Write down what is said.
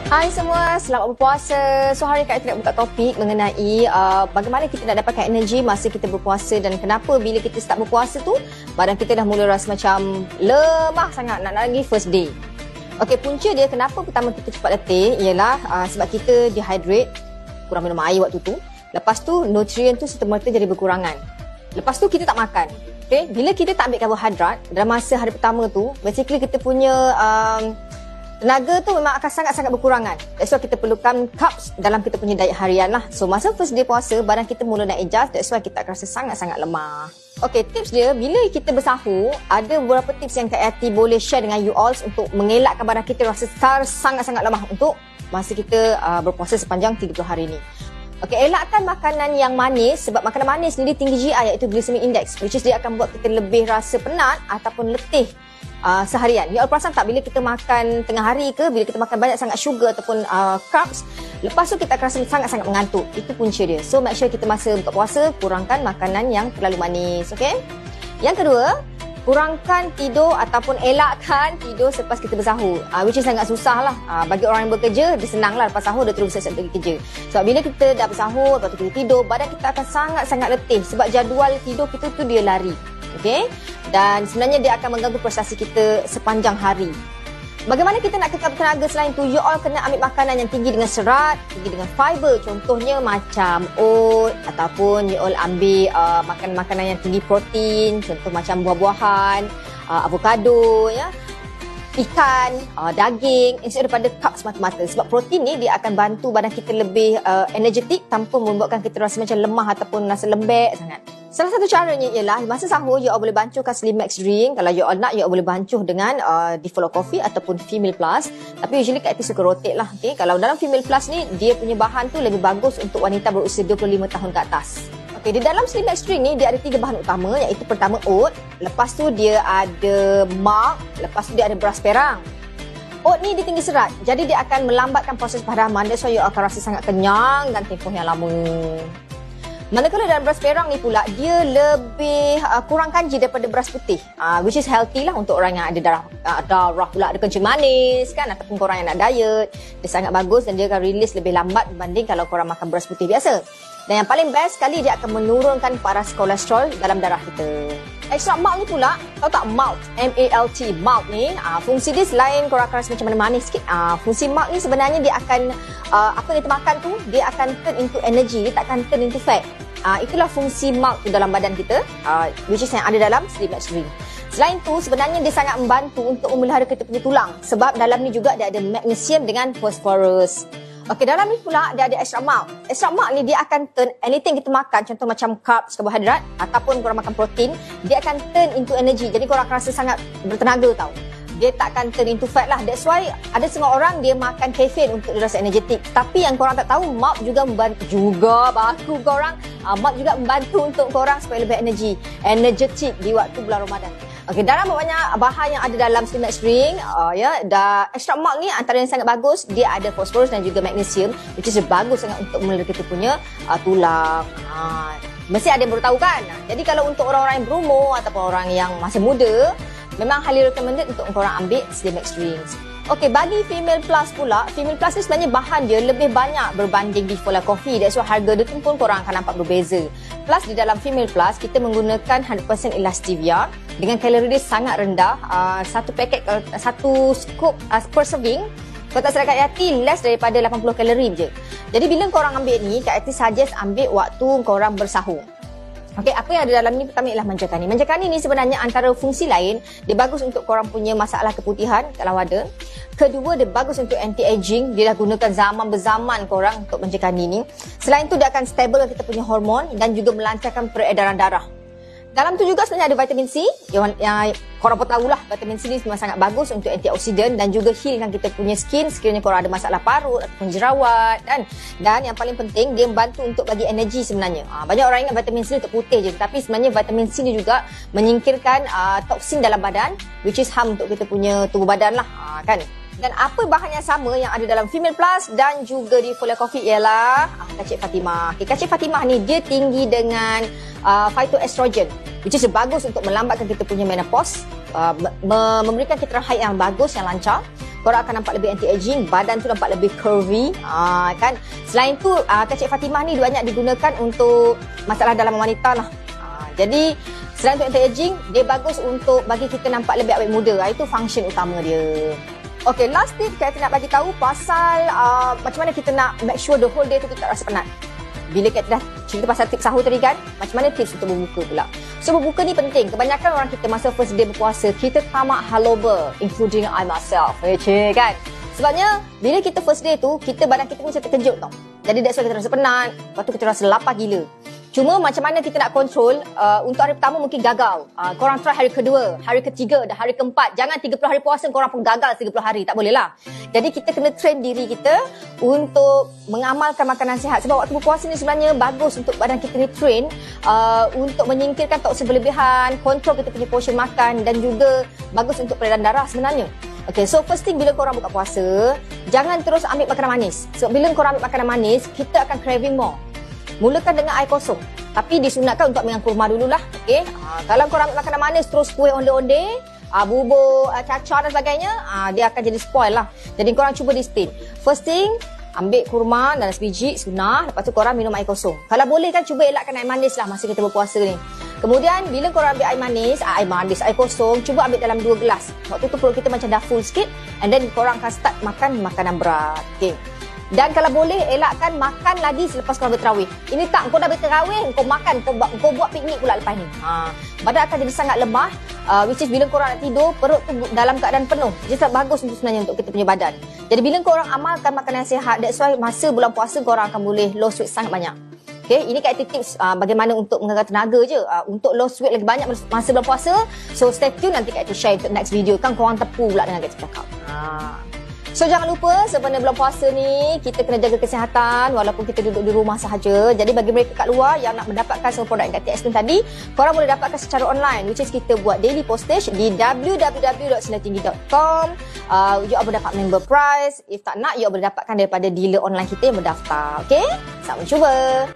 Hai semua, selamat berpuasa. So hari ini kita nak buka topik mengenai bagaimana kita nak dapatkan energi masa kita berpuasa dan kenapa bila kita start berpuasa tu badan kita dah mula rasa macam lemah sangat nak lagi first day. Okey, punca dia kenapa pertama kita cepat letih ialah sebab kita dehydrate, kurang minum air waktu tu. Lepas tu nutrien tu serta-merta jadi berkurangan. Lepas tu kita tak makan. Okey, bila kita tak ambil karbohidrat dalam masa hari pertama tu, basically kita punya tenaga tu memang akan sangat-sangat berkurangan. That's why kita perlukan carbs dalam kita punya diet harian lah. So masa first day puasa, badan kita mula nak adjust. That's why kita akan rasa sangat-sangat lemah. Okay, tips dia, bila kita bersahur, ada beberapa tips yang Kak Yati boleh share dengan you all untuk mengelakkan badan kita rasa sangat-sangat lemah untuk masa kita berpuasa sepanjang 30 hari ni. Okay, elakkan makanan yang manis sebab makanan manis ni dia tinggi GI iaitu glycemic index, which is dia akan buat kita lebih rasa penat ataupun letih seharian. You all perasan tak bila kita makan tengah hari ke, bila kita makan banyak sangat sugar ataupun carbs, lepas tu kita akan rasa sangat-sangat mengantuk. Itu punca dia. So make sure kita masa buka puasa kurangkan makanan yang terlalu manis, okay? Yang kedua, kurangkan tidur ataupun elakkan tidur selepas kita bersahur, which is sangat susah lah. Bagi orang yang bekerja, dia senang lah lepas sahur dia terus siap-siap pergi kerja. Sebab bila kita dah bersahur, lepas tu kita tidur, badan kita akan sangat-sangat letih sebab jadual tidur kita tu dia lari. Okay? Dan sebenarnya dia akan mengganggu prestasi kita sepanjang hari. Bagaimana kita nak kekal tenaga selain tu? You all kena ambil makanan yang tinggi dengan serat, tinggi dengan fiber. Contohnya macam oat ataupun you all ambil makanan-makanan yang tinggi protein. Contoh macam buah-buahan, avokado, ya, ikan, daging instead daripada carbs semata-mata. Sebab protein ni dia akan bantu badan kita lebih energetik tanpa membuatkan kita rasa macam lemah ataupun rasa lembek sangat. Salah satu caranya ialah masa sahur you all boleh bancuhkan Slim Max drink. Kalau you all nak, you all boleh bancuh dengan Defollow Coffee ataupun Female Plus. Tapi usually Kak Yati suka rotate lah. Okay? Kalau dalam Female Plus ni, dia punya bahan tu lebih bagus untuk wanita berusia 25 tahun ke atas. Okay, di dalam Slim Max drink ni dia ada 3 bahan utama, iaitu pertama oat, lepas tu dia ada malt, lepas tu dia ada beras perang. Oat ni dia tinggi serat, jadi dia akan melambatkan proses pahadaman. That's why you akan rasa sangat kenyang dan tempoh yang lama. Manakala dalam beras perang ni pula, dia lebih kurang kanji daripada beras putih, which is healthy lah untuk orang yang ada darah pula ada kencing manis kan, ataupun korang yang nak diet. Dia sangat bagus dan dia akan release lebih lambat berbanding kalau korang makan beras putih biasa. Dan yang paling best sekali, dia akan menurunkan paras kolesterol dalam darah kita. Extract malt ni pula, tahu tak malt? M-A-L-T, malt ni, fungsi dia selain korang akan rasa macam manis sikit, fungsi malt ni sebenarnya dia akan, apa yang kita makan tu, dia akan turn into energy, dia tak akan turn into fat. Itulah fungsi malt tu dalam badan kita, which is yang ada dalam Slim Max drink. Selain tu, sebenarnya dia sangat membantu untuk memelihara kita punya tulang. Sebab dalam ni juga dia ada magnesium dengan phosphorus. Okey, dalam ni pula dia ada extra malt. Extra malt ni dia akan turn anything kita makan, contoh macam carbs, karbohidrat ataupun korang makan protein, dia akan turn into energy. Jadi korang akan rasa sangat bertenaga tau. Dia takkan turn into fat lah. That's why ada setengah orang dia makan caffeine untuk dia rasa energetik. Tapi yang korang tak tahu, malt juga membantu juga baku korang. Malt juga membantu untuk korang supaya lebih energetik di waktu bulan Ramadan. Okey, dalam banyak bahan yang ada dalam Slim Max drink, ya, extract malt ni antara yang sangat bagus, dia ada phosphorus dan juga magnesium, which is bagus sangat untuk memelihara kita punya tulang. Mesti ada yang baru tahu kan? Jadi kalau untuk orang-orang yang berumur ataupun orang yang masih muda, memang highly recommended untuk korang ambil Slim Max drinks. Okey, bagi Female Plus pula, Female Plus ni sebenarnya bahan dia lebih banyak berbanding Defollow Coffee. That's why harga dia pun korang akan nampak berbeza. Plus di dalam Female Plus, kita menggunakan 100% Elastivia dengan kalori dia sangat rendah. Satu paket, satu scoop per serving, kalau tak salah Kak Yati, less daripada 80 kalori je. Jadi bila korang ambil ni, Kak Yati suggest ambil waktu korang bersahur. Okey, apa yang ada dalam ni pertama ialah manjakani. Manjakani ni sebenarnya antara fungsi lain, dia bagus untuk korang punya masalah keputihan kalau ada. Kedua, dia bagus untuk anti-aging. Dia dah gunakan zaman berzaman korang untuk manjakani ni. Selain tu, dia akan stable kita punya hormon dan juga melancarkan peredaran darah. Dalam tu juga sebenarnya ada vitamin C yang korang pun tahulah, vitamin C ni memang sangat bagus untuk antioksidan dan juga healkan kita punya skin sekiranya korang ada masalah parut ataupun jerawat kan. Dan yang paling penting, dia membantu untuk bagi energi sebenarnya. Banyak orang ingat vitamin C untuk putih je, tapi sebenarnya vitamin C ni juga menyingkirkan toksin dalam badan, which is harm untuk kita punya tubuh badan lah, kan. Dan apa bahan yang sama yang ada dalam Female Plus dan juga di Defollow Coffee ialah Kacip Fatimah. Okay, Kacip Fatimah ni dia tinggi dengan phytoestrogen, which is bagus untuk melambatkan kita punya menopause, memberikan kita haid yang bagus, yang lancar. korang akan nampak lebih anti-aging, badan tu nampak lebih curvy. Kan? Selain tu, kata Cik Fatimah ni banyak digunakan untuk masalah dalam wanita lah. Jadi, selain untuk anti-aging, dia bagus untuk bagi kita nampak lebih awet muda. Itu function utama dia. Okay, last tip kita nak bagi tahu pasal macam mana kita nak make sure the whole day tu kita tak rasa penat. Bila kita dah cerita pasal tips sahur tadi kan, macam mana tips untuk berbuka pula. So berbuka ni penting. Kebanyakan orang kita masa first day berpuasa, kita tamak hallover, including I myself. Kan? Sebabnya bila kita first day tu, badan kita pun macam terkejut tau. Jadi that's why kita rasa penat, lepas tu kita rasa lapar gila. Cuma macam mana kita nak kontrol, untuk hari pertama mungkin gagal. Korang try hari kedua, hari ketiga dan hari keempat. Jangan 30 hari puasa korang pun gagal 30 hari. Tak boleh lah. Jadi kita kena train diri kita untuk mengamalkan makanan sihat. Sebab waktu berpuasa ni sebenarnya bagus untuk badan kita ni train untuk menyingkirkan toksin berlebihan, kontrol kita punya portion makan dan juga bagus untuk peredaran darah sebenarnya. Okay, so first thing bila korang buka puasa, jangan terus ambil makanan manis. Sebab bila korang ambil makanan manis, kita akan craving more. Mulakan dengan air kosong. Tapi disunatkan untuk ambil kurma dululah. Okay? Kalau korang ambil makanan manis, terus kuih onde-onde, bubur, kacang dan sebagainya, dia akan jadi spoil lah. Jadi korang cuba disiplin. First thing, ambil kurma dalam sebiji, sunnah. Lepas tu korang minum air kosong. Kalau boleh kan cuba elakkan air manis lah masa kita berpuasa ni. Kemudian bila korang ambil air kosong, cuba ambil dalam 2 gelas. Waktu tu perut kita macam dah full sikit. And then korang akan start makan makanan berat. Okay. Dan kalau boleh, elakkan makan lagi selepas korang berterawih. Ini tak, kau dah berterawih, kau makan, kau buat piknik pula lepas ni. Badan akan jadi sangat lemah, which is bila korang nak tidur, perut tu dalam keadaan penuh. Jadi tak bagus sebenarnya untuk kita punya badan. Jadi bila korang amalkan makanan sihat, that's why masa bulan puasa korang akan boleh lose weight sangat banyak. Okay, ini kat tips bagaimana untuk mengekalkan tenaga je. Untuk lose weight lagi banyak masa bulan puasa. So stay tune, nanti Kak share untuk next video. Kan korang tepu pula dengan Kak cakap. So jangan lupa sebenarnya bulan puasa ni kita kena jaga kesihatan walaupun kita duduk di rumah sahaja. Jadi bagi mereka kat luar yang nak mendapatkan semua produk yang Kak explain tadi, korang boleh dapatkan secara online, which is kita buat daily postage di www.sinartinggi.com. You boleh dapat member price. If tak nak, you boleh dapatkan daripada dealer online kita yang berdaftar. Okay? Selamat cuba.